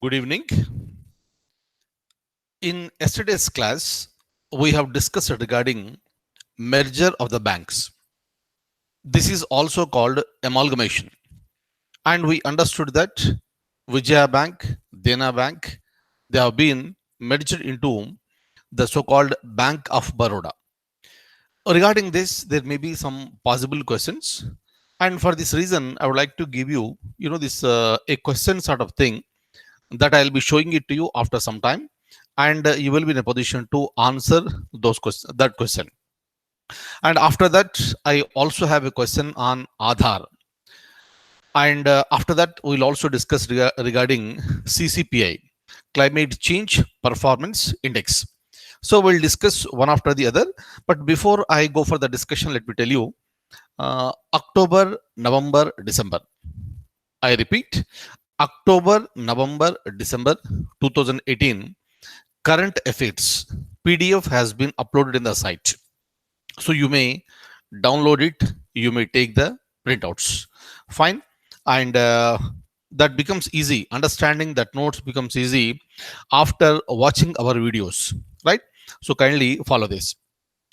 Good evening. In yesterday's class, we have discussed regarding merger of the banks. This is also called amalgamation. And we understood that Vijaya Bank, Dena Bank, they have been merged into the so-called Bank of Baroda. Regarding this, there may be some possible questions. And for this reason, I would like to give you, this a question sort of thing that I'll be showing it to you after some time, and you will be in a position to answer that question. And after that, I also have a question on Aadhaar, and after that, we'll also discuss regarding CCPI, Climate Change Performance Index. So we'll discuss one after the other. But before I go for the discussion, let me tell you, October, November, December. I repeat, October, November, December 2018 current affairs PDF has been uploaded in the site. So you may download it, you may take the printouts. Fine. And that becomes easy. Understanding that notes becomes easy after watching our videos, right? So kindly follow this.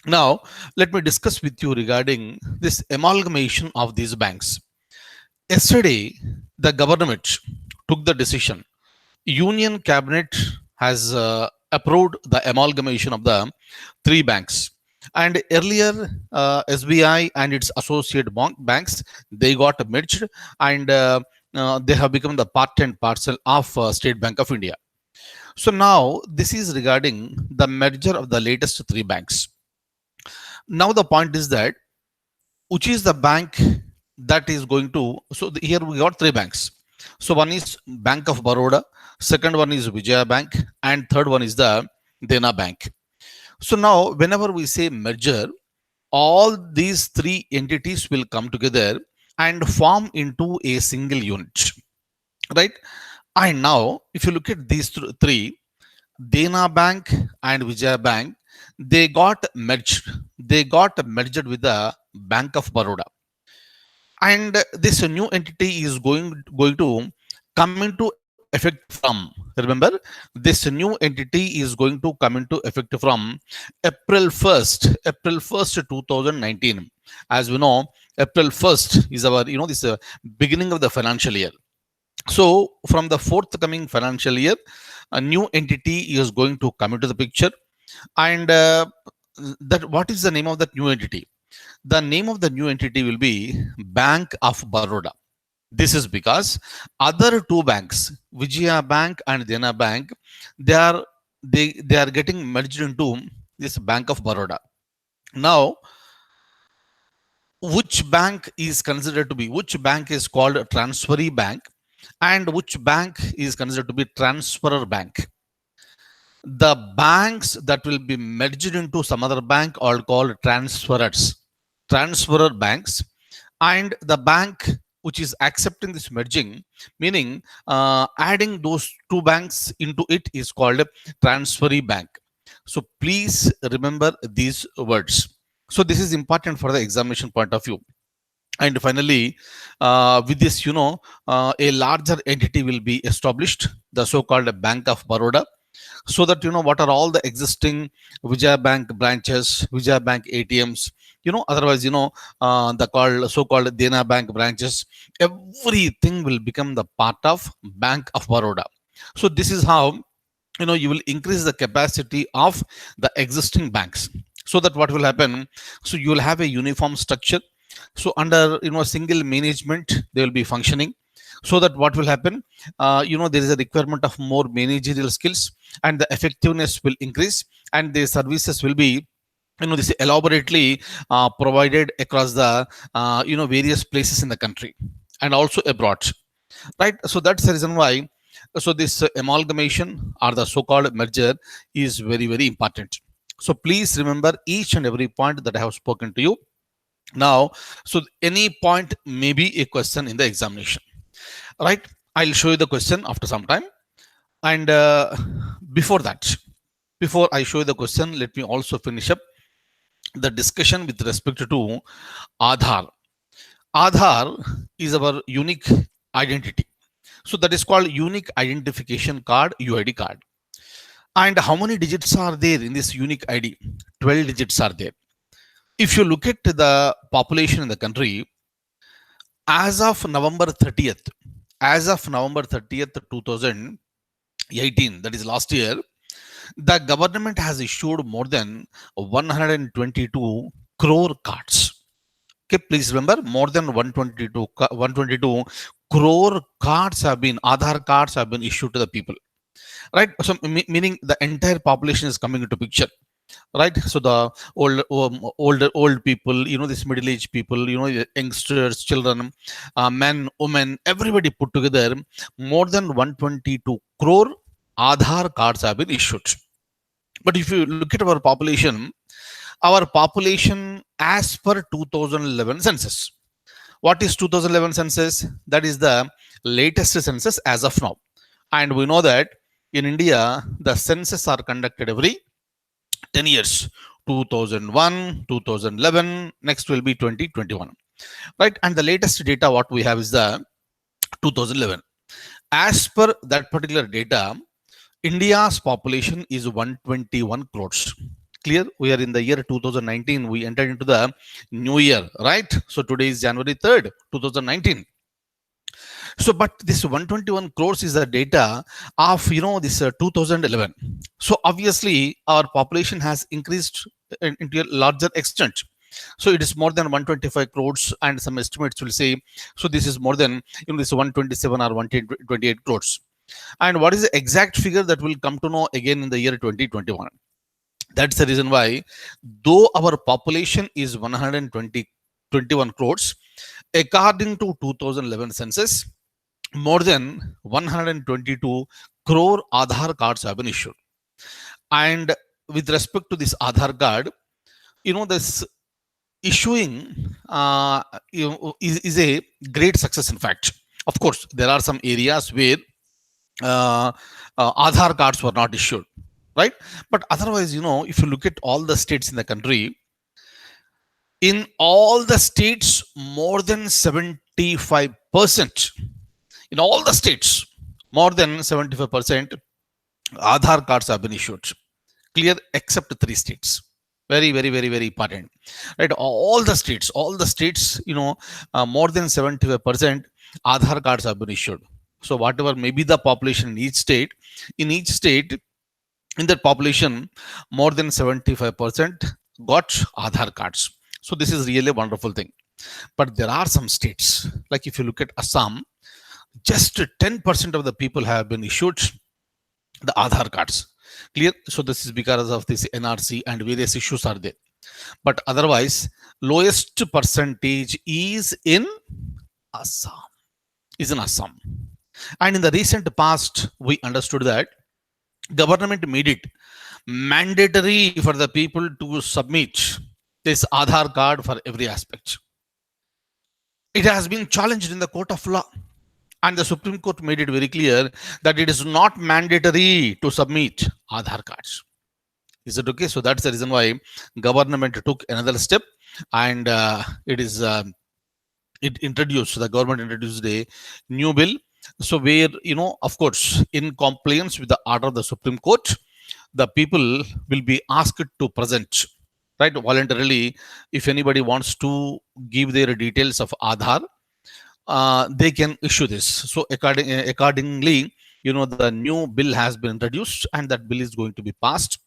Now, let me discuss with you regarding this amalgamation of these banks. Yesterday, the government took the decision. Union Cabinet has approved the amalgamation of the three banks. And earlier, SBI and its associate banks, they got merged, and they have become the part and parcel of State Bank of India. So now this is regarding the merger of the latest three banks. Now the point is that which is the bank that is going to, so here we got three banks. So one is Bank of Baroda, second one is Vijaya Bank, and third one is the Dena Bank. So now whenever we say merger, all these three entities will come together and form into a single unit, right? And now if you look at these three, Dena Bank and Vijaya Bank, they got merged. They got merged with the Bank of Baroda, and this new entity is going to come into effect from, remember, this new entity is going to come into effect from April 1st 2019. As we know, April 1st is our, this beginning of the financial year. So from the forthcoming financial year, a new entity is going to come into the picture. And that, what is the name of that new entity? The name of the new entity will be Bank of Baroda. This is because other two banks, Vijaya Bank and Dena Bank, they are getting merged into this Bank of Baroda. Now, which bank is considered to be, which bank is called transferee bank, and which bank is considered to be transferor bank? The banks that will be merged into some other bank are called transferor banks, and the bank which is accepting this merging, meaning adding those two banks into it, is called transferee bank. So please remember these words. So this is important for the examination point of view. And finally, with this, a larger entity will be established, the so-called Bank of Baroda, so that what are all the existing Vijaya Bank branches, Vijaya Bank ATMs, otherwise, the so-called Dena Bank branches, everything will become the part of Bank of Baroda. So this is how you will increase the capacity of the existing banks, so that what will happen, so you will have a uniform structure. So under single management, they will be functioning, so that what will happen, there is a requirement of more managerial skills, and the effectiveness will increase, and the services will be this elaborately provided across the various places in the country and also abroad, right? So that's the reason why, so this amalgamation or the so-called merger is very, very important. So please remember each and every point that I have spoken to you now. So any point may be a question in the examination, right? I'll show you the question after some time. And before that, before I show you the question, let me also finish up the discussion with respect to Aadhaar. Aadhaar is our unique identity. So that is called unique identification card, UID card. And how many digits are there in this unique ID? 12 digits are there. If you look at the population in the country, as of November 30th, as of November 30th, 2018, that is last year, the government has issued more than 122 crore cards. Okay, please remember, more than 122 crore cards have been, Aadhaar cards have been issued to the people, right? So meaning the entire population is coming into picture, right? So the old people, this middle aged people, youngsters, children, men, women, everybody put together, more than 122 crore Aadhaar cards have been issued. But if you look at our population as per 2011 census. What is 2011 census? That is the latest census as of now. And we know that in India, the census are conducted every 10 years. 2001, 2011, next will be 2021, right? And the latest data what we have is the 2011. As per that particular data, India's population is 121 crores. Clear? We are in the year 2019. We entered into the new year, right? So today is January 3rd, 2019. So, but this 121 crores is the data of, this 2011. So obviously our population has increased into a larger extent. So it is more than 125 crores, and some estimates will say, so this is more than, this 127 or 128 crores. And what is the exact figure that will come to know again in the year 2021? That's the reason why, though our population is 121 crores, according to 2011 census, more than 122 crore Aadhaar cards have been issued. And with respect to this Aadhaar card, this issuing is a great success. In fact, of course, there are some areas where uh, Aadhaar cards were not issued, right? But otherwise, if you look at all the states in the country, in all the states, more than 75%, in all the states, more than 75% Aadhaar cards have been issued. Clear? Except 3 states. Very, very, very, very important. Right? All the states, more than 75% Aadhaar cards have been issued. So whatever may be the population in each state, in that population, more than 75% got Aadhaar cards. So this is really a wonderful thing. But there are some states, like if you look at Assam, just 10% of the people have been issued the Aadhaar cards. Clear? So this is because of this NRC and various issues are there. But otherwise, lowest percentage is in Assam. And in the recent past, we understood that government made it mandatory for the people to submit this Aadhaar card for every aspect. It has been challenged in the court of law, and the Supreme Court made it very clear that it is not mandatory to submit Aadhaar cards. Is it okay? So that's the reason why government took another step, and the government introduced a new bill. So where, of course, in compliance with the order of the Supreme Court, the people will be asked to present, right, voluntarily. If anybody wants to give their details of Aadhaar, they can issue this. So accordingly, the new bill has been introduced, and that bill is going to be passed,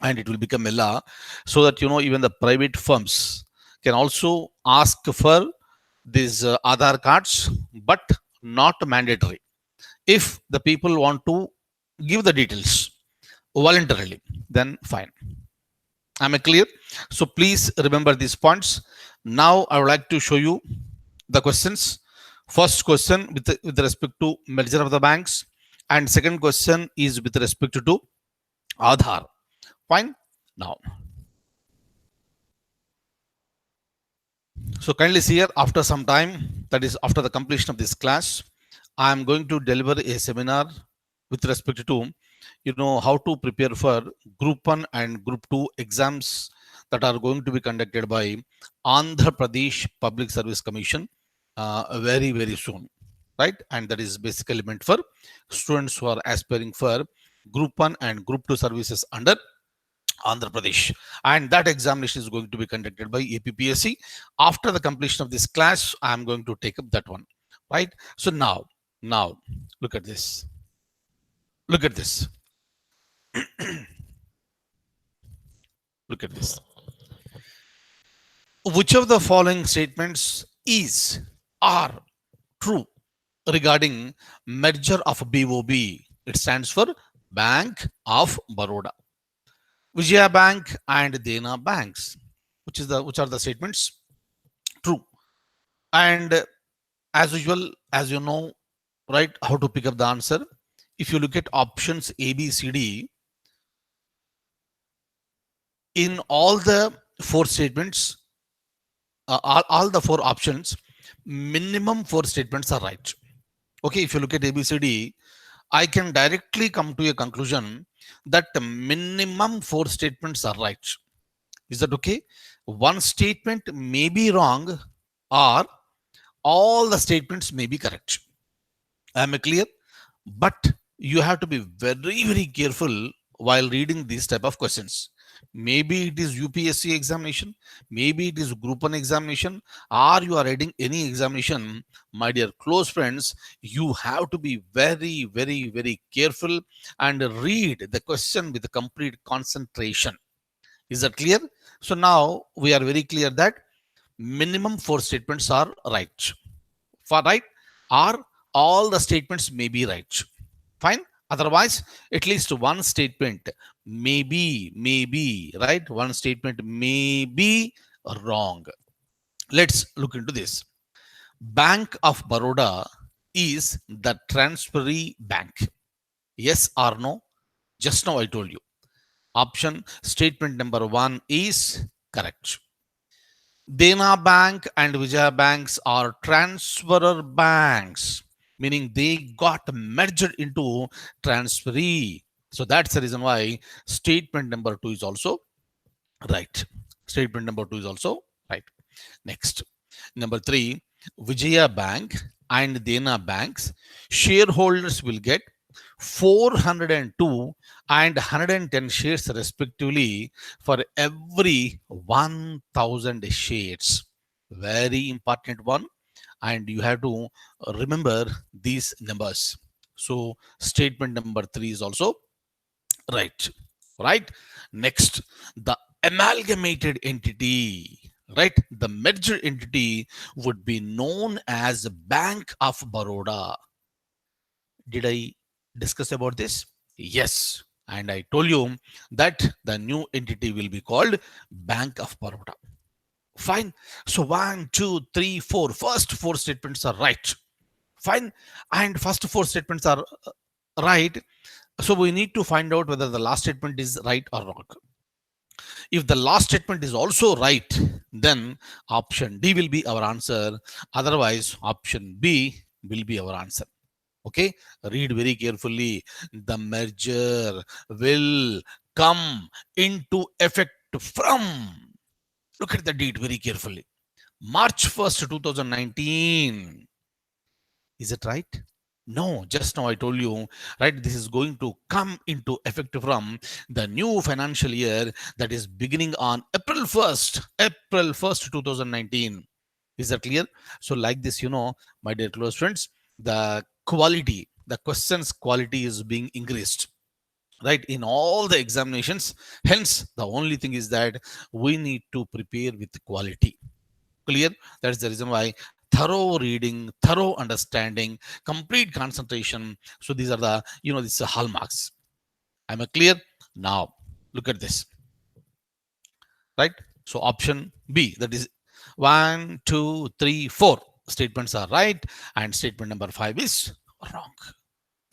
and it will become a law, so that even the private firms can also ask for these Aadhaar cards, but not mandatory. If the people want to give the details voluntarily, then fine. Am I clear? So please remember these points. Now I would like to show you the questions. First question with respect to merger of the banks, and second question is with respect to Aadhaar. Fine. Now, so kindly see here, after some time, that is after the completion of this class, I am going to deliver a seminar with respect to how to prepare for Group 1 and Group 2 exams that are going to be conducted by Andhra Pradesh Public Service Commission very, very soon. right? And that is basically meant for students who are aspiring for Group 1 and Group 2 services under Andhra Pradesh. And that examination is going to be conducted by APPSC. After the completion of this class, I'm going to take up that one, right? So now, look at this. Look at this. Look at this. Which of the following statements is or true regarding merger of BOB? It stands for Bank of Baroda, Vijaya Bank and Dena Banks. Which are the statements true? And as usual, as you know, right, how to pick up the answer. If you look at options A, B, C, D, in all the four statements, all the four options, minimum four statements are right. Okay, if you look at A, B, C, D, I can directly come to a conclusion that minimum four statements are right. Is that okay? One statement may be wrong or all the statements may be correct. Am I clear? But you have to be very, very careful while reading these type of questions. Maybe it is UPSC examination, maybe it is Group 1 examination, or you are reading any examination. My dear close friends, you have to be very, very, very careful and read the question with complete concentration. Is that clear? So now we are very clear that minimum four statements are right. For right, or all the statements may be right. Fine. Otherwise, at least one statement may be right. One statement may be wrong. Let's look into this. Bank of Baroda is the transferee bank. Yes or no? Just now I told you. Option statement number one is correct. Dena Bank and Vijaya Banks are transferor banks, meaning they got merged into transferee. So that's the reason why statement number two is also right. Statement number two is also right. Next, number three, Vijaya Bank and Dena Banks shareholders will get 402 and 110 shares respectively for every 1000 shares. Very important one, and you have to remember these numbers. So statement number three is also right. Right. Next, the amalgamated entity, right? The merged entity would be known as Bank of Baroda. Did I discuss about this? Yes. And I told you that the new entity will be called Bank of Baroda. Fine. So one, two, three, four. First four statements are right. Fine. And first four statements are right. So we need to find out whether the last statement is right or wrong. If the last statement is also right, then option D will be our answer. Otherwise, option B will be our answer. Okay, read very carefully. The merger will come into effect from, look at the date very carefully, March 1st, 2019. Is it right? No, just now I told you, right? This is going to come into effect from the new financial year that is beginning on April 1st, 2019. Is that clear? So, like this, my dear close friends, the quality, the questions quality is being increased, right, in all the examinations. Hence, the only thing is that we need to prepare with quality. Clear? That's the reason why thorough reading, thorough understanding, complete concentration. So these are the, these are hallmarks. Am I clear? Now, look at this. Right? So option B, that is 1, 2, 3, 4 statements are right, and statement number 5 is wrong.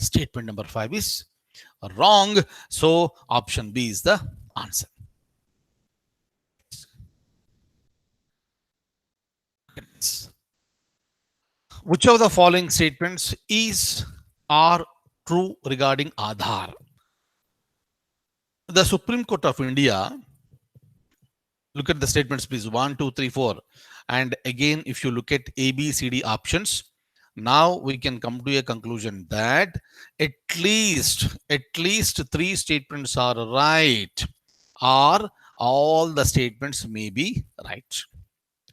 Statement number 5 is wrong. So option B is the answer. Which of the following statements is or true regarding Aadhaar? The Supreme Court of India, look at the statements please, 1, 2, 3, 4. And again, if you look at A, B, C, D options, Now we can come to a conclusion that at least three statements are right, or all the statements may be right.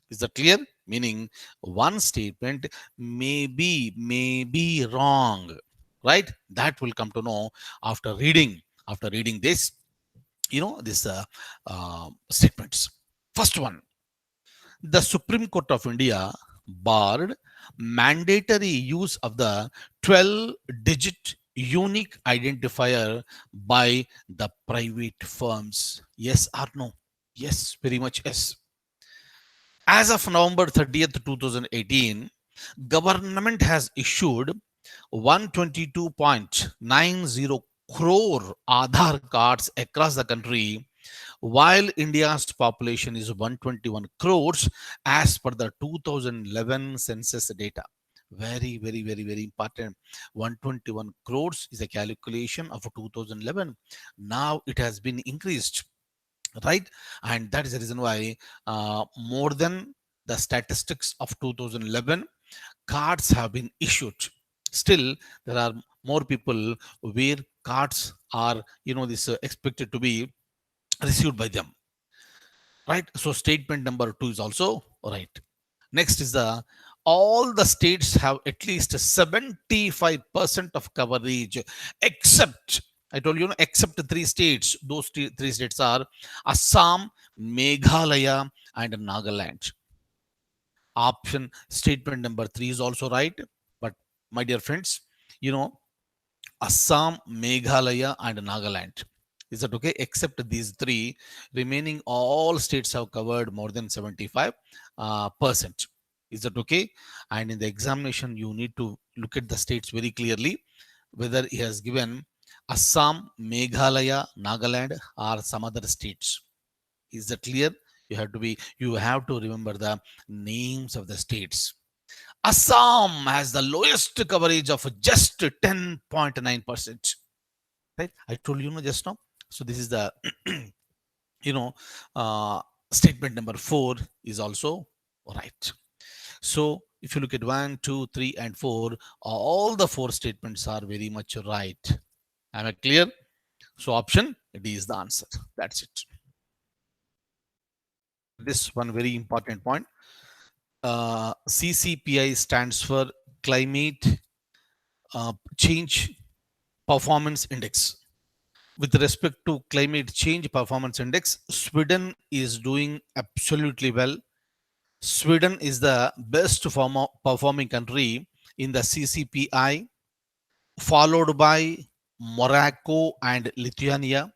Is that clear? Meaning one statement may be wrong, right? That will come to know after reading this, this statements. First one, the Supreme Court of India barred mandatory use of the 12-digit unique identifier by the private firms. Yes or no? Yes, very much yes. As of November 30th, 2018, government has issued 122.90 crore Aadhaar cards across the country, while India's population is 121 crores as per the 2011 census data. Very, very, very, very important. 121 crores is a calculation of 2011. Now it has been increased, right? And that is the reason why more than the statistics of 2011 cards have been issued. Still there are more people where cards are, this expected to be received by them, right? So statement number 2 is also right. Next is the all the states have at least 75% of coverage, except, I told you, except three states. Those three states are Assam, Meghalaya, and Nagaland. Option statement number 3 is also right. But my dear friends, you know Assam, Meghalaya, and Nagaland. Is that okay? Except these three, remaining all states have covered more than 75 percent. Is that okay? And in the examination, you need to look at the states very clearly, whether he has given Assam, Meghalaya, Nagaland, or some other states. Is that clear? You have to remember the names of the states. Assam has the lowest coverage of just 10.9%. Right? I told you just now. So this is the you know uh, statement number 4 is also right. So if you look at 1, 2, 3, and 4, all the four statements are very much right. Am I clear? So option D is the answer. That's it. This one very important point. CCPI stands for Climate Change Performance Index. With respect to climate change performance index, Sweden is doing absolutely well. Sweden is the best performing country in the CCPI, followed by Morocco and Lithuania.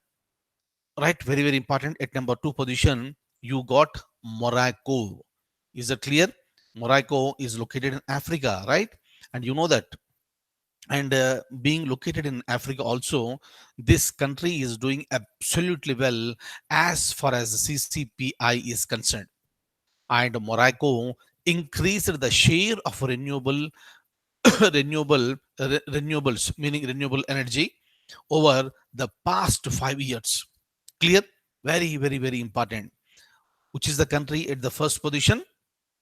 Right, very, very important. At number 2 position, you got Morocco. Is it clear? Morocco is located in Africa, right? And you know that. And being located in Africa also, this country is doing absolutely well as far as CCPI is concerned. And Morocco increased the share of renewables, meaning renewable energy, over the past 5 years. Clear? Very, very, very important. Which is the country at the first position?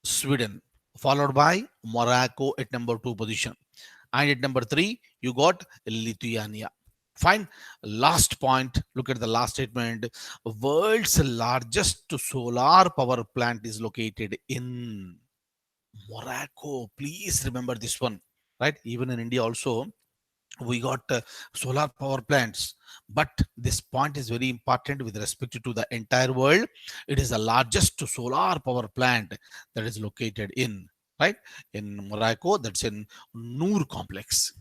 Sweden, followed by Morocco at number 2 position. And at number 3, you got Lithuania. Fine. Last point. Look at the last statement. World's largest solar power plant is located in Morocco. Please remember this one. Right? Even in India also, we got solar power plants, but this point is very important with respect to the entire world. It is the largest solar power plant that is located in, right, in Morocco. That's in Noor complex,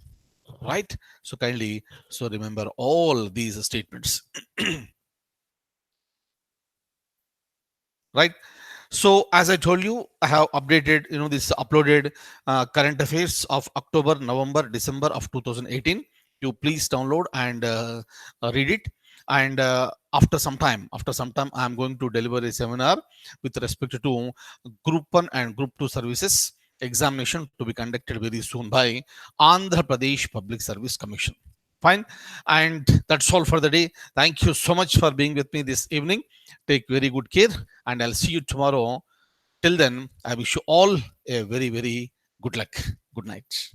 right? So kindly so remember all these statements. Right. So as I told you, I have updated, this uploaded current affairs of October, November, December of 2018. You please download and read it. And after some time, I am going to deliver a seminar with respect to Group 1 and Group 2 services examination to be conducted very soon by Andhra Pradesh Public Service Commission. Fine. And that's all for the day. Thank you so much for being with me this evening. Take very good care, and I'll see you tomorrow. Till then, I wish you all a very, very good luck. Good night.